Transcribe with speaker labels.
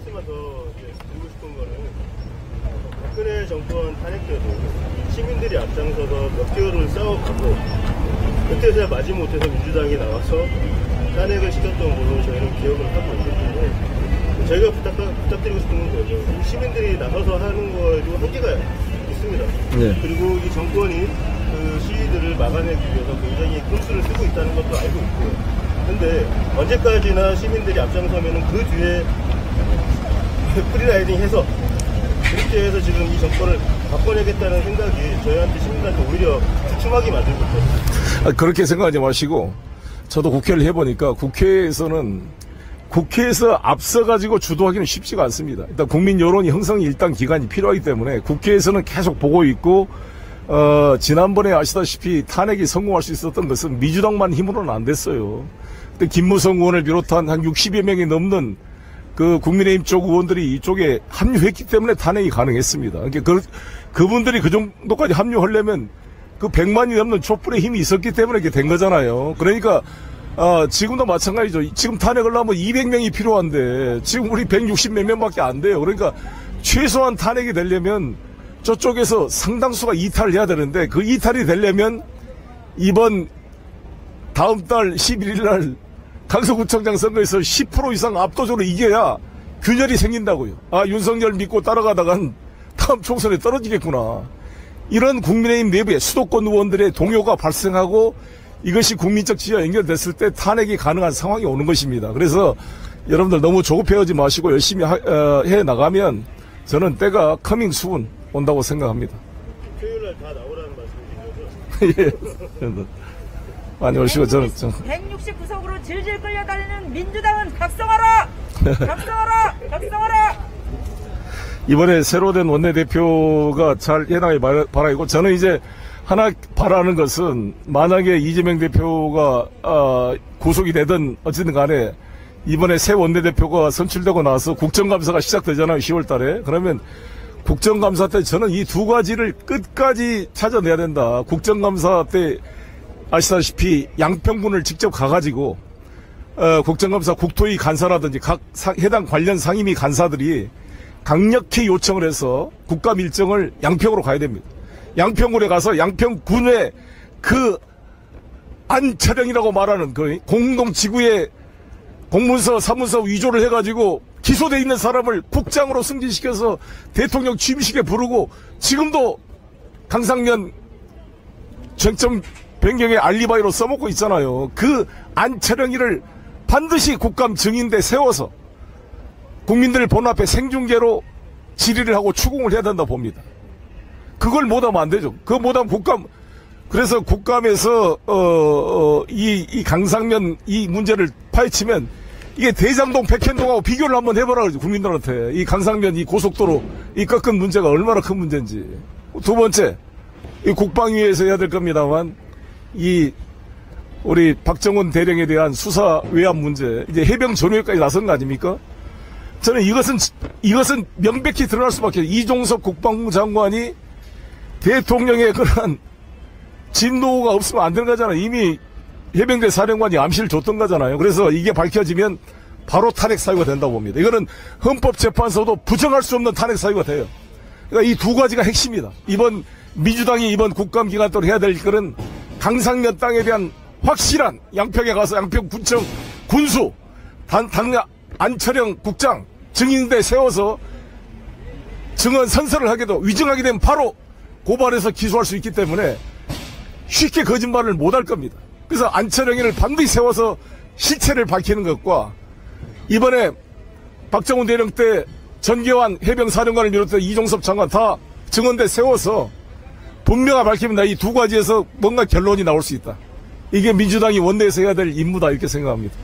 Speaker 1: 말씀만 더 드리고 싶은 거는 박근혜 정권 탄핵 때도 시민들이 앞장서서 몇 개월을 싸워가고 그때서야 마지못해서 민주당이 나와서 탄핵을 시켰던 걸로 저희는 기억을 하고 있는데 저희가 부탁드리고 싶은 거죠. 시민들이 나서서 하는 거에도 한계가 있습니다. 네. 그리고 이 정권이 그 시위들을 막아내기 위해서 굉장히 큰 수를 쓰고 있다는 것도 알고 있고요. 근데 언제까지나 시민들이 앞장서면은 그 뒤에 프리라이딩 해서 그렇게 해서 지금 이 정권을 바꿔내겠다는 생각이 저희한테 시민들한테 오히려 주춤하게 만들고 있거든요.
Speaker 2: 그렇게 생각하지 마시고 저도 국회를 해보니까 국회에서 앞서가지고 주도하기는 쉽지가 않습니다. 일단 국민 여론이 형성이 일단 기간이 필요하기 때문에 국회에서는 계속 보고 있고 지난번에 아시다시피 탄핵이 성공할 수 있었던 것은 민주당만 힘으로는 안 됐어요. 근데 김무성 의원을 비롯한 한 60여 명이 넘는 그 국민의힘 쪽 의원들이 이쪽에 합류했기 때문에 탄핵이 가능했습니다. 그러니까 그분들이 그 정도까지 합류하려면 그 100만이 넘는 촛불의 힘이 있었기 때문에 이렇게 된 거잖아요. 그러니까 지금도 마찬가지죠. 지금 탄핵을 하면 200명이 필요한데 지금 우리 160몇 명밖에 안 돼요. 그러니까 최소한 탄핵이 되려면 저쪽에서 상당수가 이탈을 해야 되는데 그 이탈이 되려면 이번 다음 달 11일 날 강서구청장 선거에서 10% 이상 압도적으로 이겨야 균열이 생긴다고요. 윤석열 믿고 따라가다간 다음 총선에 떨어지겠구나. 이런 국민의힘 내부에 수도권 의원들의 동요가 발생하고 이것이 국민적 지지와 연결됐을 때 탄핵이 가능한 상황이 오는 것입니다. 그래서 여러분들 너무 조급해하지 마시고 열심히 해 나가면 저는 때가 커밍 수은 온다고 생각합니다.
Speaker 1: 토요일날 다 나오라는 말씀이신 거죠?
Speaker 2: 예. 많이 오시고 저는
Speaker 3: 169석으로 질질 끌려다니는 민주당은 각성하라! 각성하라! 각성하라!
Speaker 2: 이번에 새로 된 원내대표가 잘 해나가길 바라고 저는 이제 하나 바라는 것은 만약에 이재명 대표가 구속이 되든 어쨌든 간에 이번에 새 원내대표가 선출되고 나서 국정감사가 시작되잖아요. 10월 달에. 그러면 국정감사 때 저는 이 두 가지를 끝까지 찾아내야 된다. 국정감사 때 아시다시피 양평군을 직접 가가지고 국정감사 국토위 간사라든지 각 해당 관련 상임위 간사들이 강력히 요청을 해서 국감 일정을 양평으로 가야 됩니다. 양평군에 가서 양평군의 그 안철영이라고 말하는 그 공동지구의 공문서 사문서 위조를 해가지고 기소돼 있는 사람을 국장으로 승진시켜서 대통령 취임식에 부르고 지금도 강상면 쟁점 변경의 알리바이로 써먹고 있잖아요. 그 안철영이를 반드시 국감 증인대 세워서 국민들 본 앞에 생중계로 질의를 하고 추궁을 해야 된다 봅니다. 그걸 못하면 안 되죠. 그거 못하면 그래서 국감에서 이 강상면 이 문제를 파헤치면 이게 대장동 백현동하고 비교를 한번 해보라 그러죠. 국민들한테 이 강상면 이 고속도로 이 꺾은 문제가 얼마나 큰 문제인지. 두 번째, 이 국방위에서 해야 될 겁니다만 이 우리 박정원 대령에 대한 수사 외압 문제 이제 해병 전후회까지 나선 거 아닙니까? 저는 이것은 명백히 드러날 수밖에 없어요. 이종석 국방부 장관이 대통령의 그런 진노가 없으면 안 되는 거잖아요. 이미 해병대 사령관이 암시를 줬던 거잖아요. 그래서 이게 밝혀지면 바로 탄핵 사유가 된다고 봅니다. 이거는 헌법재판소도 부정할 수 없는 탄핵 사유가 돼요. 그러니까 이 두 가지가 핵심이다. 민주당이 이번 국감 기간 동안 해야 될 거는 강상면 땅에 대한 확실한 양평에 가서 양평군청 군수 당장 안철영 국장 증인대 세워서 증언 선서를 하게도 위증하게 되면 바로 고발해서 기소할 수 있기 때문에 쉽게 거짓말을 못할 겁니다. 그래서 안철영이를 반드시 세워서 실체를 밝히는 것과 이번에 박정훈 대령 때 전교환 해병사령관을 비롯해 이종섭 장관 다 증언대 세워서 분명히 밝힙니다. 이 두 가지에서 뭔가 결론이 나올 수 있다. 이게 민주당이 원내에서 해야 될 임무다 이렇게 생각합니다.